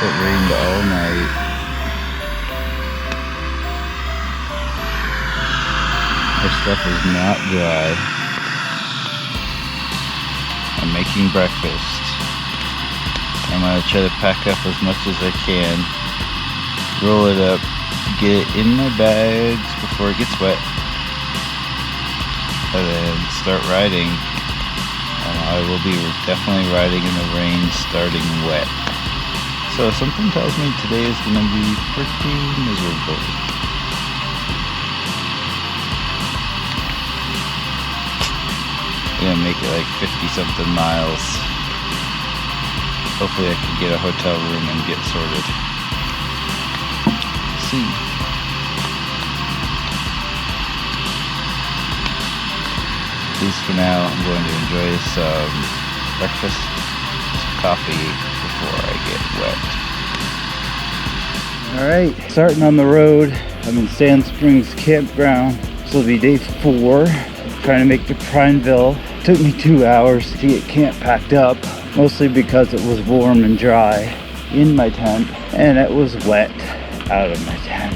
It rained all night. Our stuff is not dry. I'm making breakfast. I'm gonna try to pack up as much as I can, roll it up, get it in my bags before it gets wet, and then start riding. I will be definitely riding in the rain, starting wet. So something tells me today is gonna be pretty miserable. I'm gonna make it like 50 something miles. Hopefully I can get a hotel room and get sorted. Let's see. At least for now, I'm going to enjoy some breakfast, some coffee before I get wet. Alright, starting on the road. I'm in Sand Spring Campground. This will be day 4. Trying to make to Prineville. Took me 2 hours to get camp packed up, mostly because it was warm and dry in my tent and it was wet out of my tent.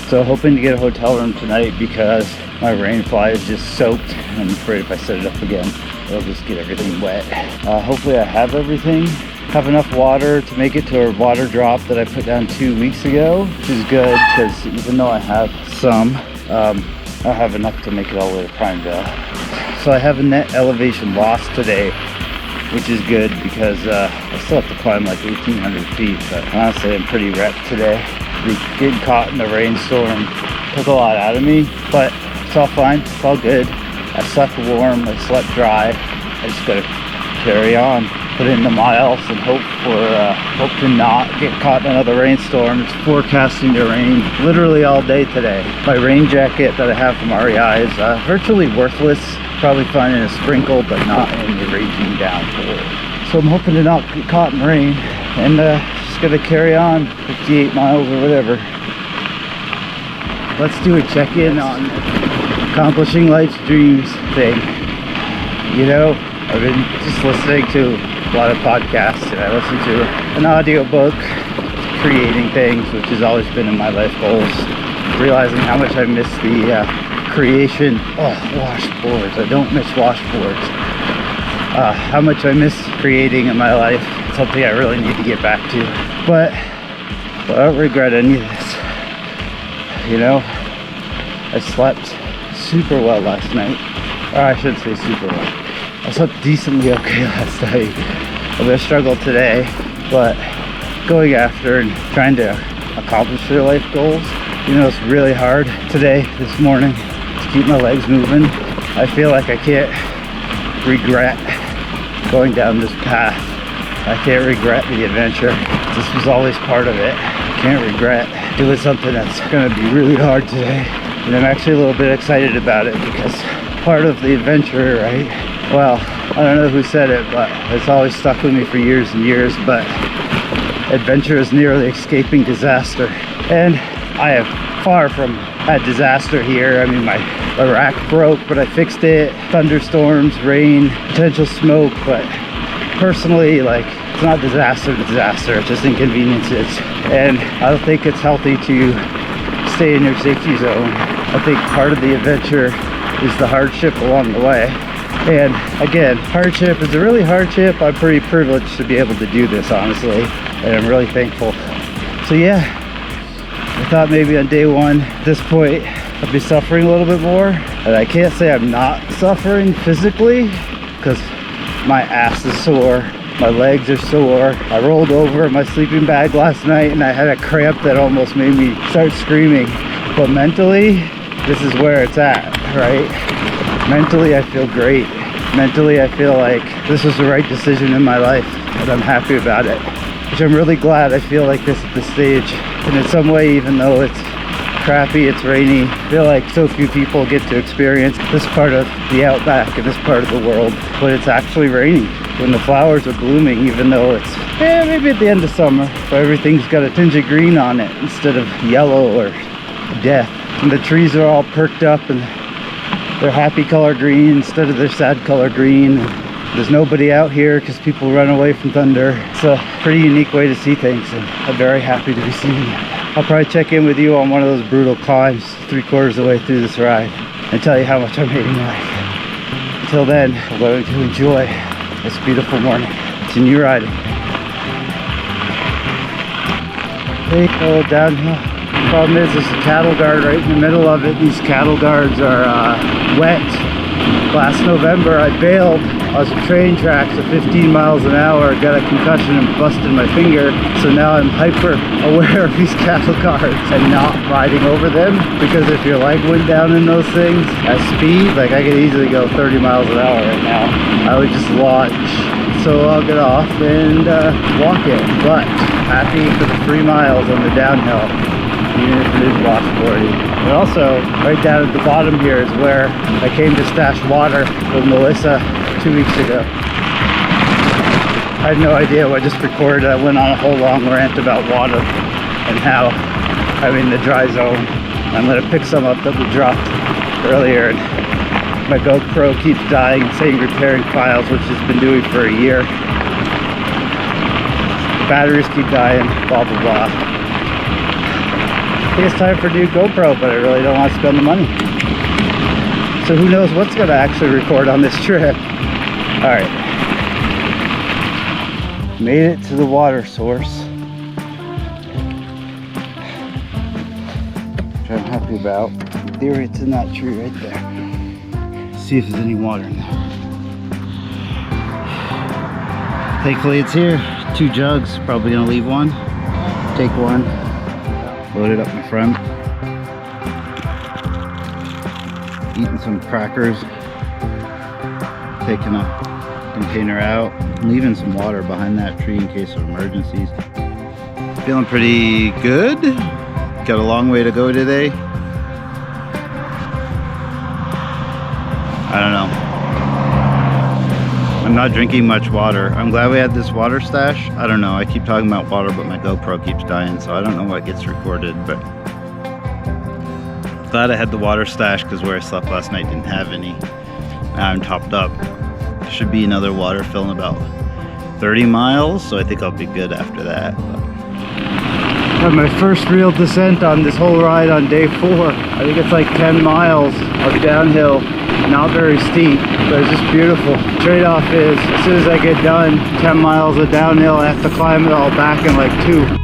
So hoping to get a hotel room tonight because my rain fly is just soaked and I'm afraid if I set it up again it'll just get everything wet. Hopefully I have everything, have enough water to make it to a water drop that I put down 2 weeks ago, which is good because even though I have some, I'll have enough to make it all the way to Prineville. So I have a net elevation loss today, which is good because I still have to climb like 1,800 feet, but honestly I'm pretty wrecked today. Getting caught in the rainstorm took a lot out of me, but it's all fine, it's all good. I slept warm, I slept dry, I just gotta carry on, put in the miles and hope to not get caught in another rainstorm. It's forecasting to rain literally all day today. My rain jacket that I have from REI is virtually worthless. Probably finding a sprinkle, but not in the raging downpour. So I'm hoping to not get caught in rain and just gonna carry on 58 miles or whatever. Let's do a check-in on accomplishing life's dreams thing. You know, I've been just listening to a lot of podcasts and I listened to an audiobook creating things, which has always been in my life goals. Realizing how much I miss the creation. Washboards. I don't miss washboards. How much I miss creating in my life. It's something I really need to get back to. But I don't regret any of this. You know, I slept super well last night. Or I shouldn't say super well. I slept decently okay last night. I'm gonna struggle today, but going after and trying to accomplish your life goals. You know, it's really hard today, this morning, to keep my legs moving. I feel like I can't regret going down this path. I can't regret the adventure. This was always part of it. I can't regret doing something that's gonna be really hard today. And I'm actually a little bit excited about it because part of the adventure, right? Well, I don't know who said it, but it's always stuck with me for years and years, but adventure is nearly escaping disaster. And I have far from had disaster here. I mean, my rack broke, but I fixed it. Thunderstorms, rain, potential smoke, but personally, like, it's not disaster to disaster, it's just inconveniences. And I don't think it's healthy to stay in your safety zone. I think part of the adventure is the hardship along the way. And again, hardship is a really hardship. I'm pretty privileged to be able to do this, honestly, and I'm really thankful. So yeah, I thought maybe on day 1, at this point, I'd be suffering a little bit more. And I can't say I'm not suffering physically, because my ass is sore, my legs are sore. I rolled over in my sleeping bag last night and I had a cramp that almost made me start screaming. But mentally, this is where it's at, right? Mentally, I feel great. Mentally, I feel like this was the right decision in my life, and I'm happy about it, which I'm really glad I feel like this at this stage. And in some way, even though it's crappy, it's rainy, I feel like so few people get to experience this part of the Outback and this part of the world, but it's actually raining when the flowers are blooming, even though it's maybe at the end of summer, but everything's got a tinge of green on it instead of yellow or death. And the trees are all perked up and they're happy color green instead of their sad color green. There's nobody out here because people run away from thunder. It's a pretty unique way to see things, and I'm very happy to be seeing it. I'll probably check in with you on one of those brutal climbs 3/4 of the way through this ride and tell you how much I'm hating life. Until then, I'm going to enjoy this beautiful morning. Continue riding. Hey, go downhill. The problem is there's a cattle guard right in the middle of it. These cattle guards are wet. Last November I bailed on some train tracks at 15 miles an hour, got a concussion and busted my finger. So now I'm hyper aware of these cattle guards and not riding over them, because if your leg went down in those things at speed, like I could easily go 30 miles an hour right now, I would just launch. So I'll get off and walk it, but happy for the 3 miles on the downhill, even if it is washboarding. And also, right down at the bottom here is where I came to stash water with Melissa 2 weeks ago. I had no idea what I just recorded. I went on a whole long rant about water and how I'm in the dry zone. I'm going to pick some up that we dropped earlier. And my GoPro keeps dying and saying repairing files, which it's been doing for a year. Batteries keep dying, blah blah blah. I think it's time for a new GoPro, but I really don't want to spend the money. So who knows what's going to actually record on this trip. Alright. Made it to the water source, which I'm happy about. In theory, it's in that tree right there. See if there's any water in there. Thankfully it's here. 2 jugs, probably gonna leave one. Take one, load it up in front. Eating some crackers. Taking a container out. Leaving some water behind that tree in case of emergencies. Feeling pretty good. Got a long way to go today. I don't know. I'm not drinking much water. I'm glad we had this water stash. I don't know, I keep talking about water, but my GoPro keeps dying, so I don't know what gets recorded, but glad I had the water stash, because where I slept last night didn't have any. Now I'm topped up. Should be another water fill in about 30 miles, so I think I'll be good after that. Got my first real descent on this whole ride on day 4. I think it's like 10 miles of downhill. Not very steep, but it's just beautiful. Trade-off is, as soon as I get done 10 miles of downhill, I have to climb it all back in like 2.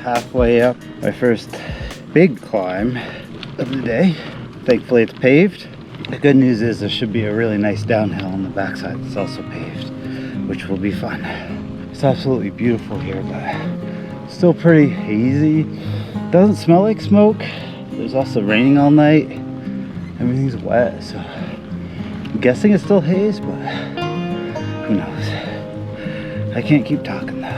Halfway up my first big climb of the day. Thankfully it's paved. The good news is there should be a really nice downhill on the backside that's also paved, which will be fun. It's absolutely beautiful here, but still pretty hazy. Doesn't smell like smoke. There's also raining all night. Everything's wet, so I'm guessing it's still haze, but who knows. I can't keep talking though.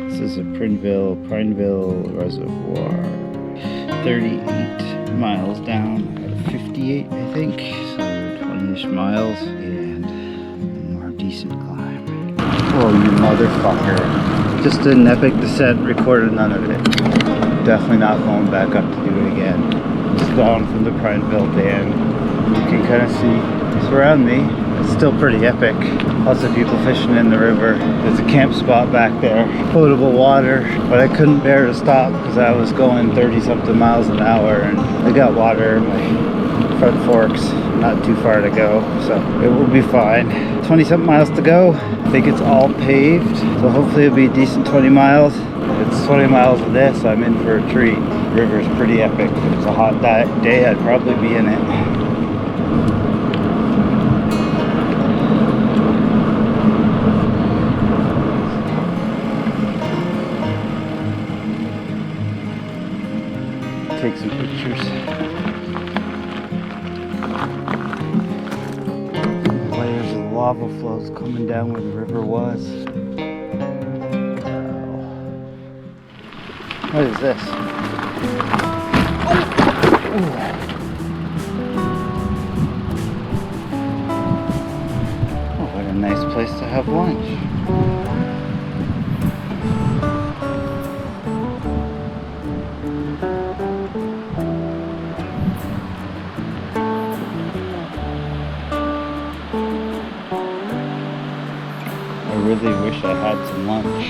This is a Prineville Reservoir. 38 miles down out of 58, I think. So 20-ish miles and a more decent climb. Oh, you motherfucker. Just an epic descent, recorded none of it. Definitely not going back up to do it again. Just gone from the Prineville Dam. You can kind of see it's around me. It's still pretty epic. Lots of people fishing in the river. There's a camp spot back there. Potable water, but I couldn't bear to stop because I was going 30 something miles an hour, and I got water in my front forks. Not too far to go, so it will be fine. 20 something miles to go. I think it's all paved, so hopefully it'll be a decent 20 miles. If it's 20 miles of this, I'm in for a treat. The river's pretty epic. If it's a hot day, I'd probably be in it. Take some pictures. Layers of lava flows coming down where the river was. What is this? Oh, what a nice place to have lunch. I really wish I had some lunch.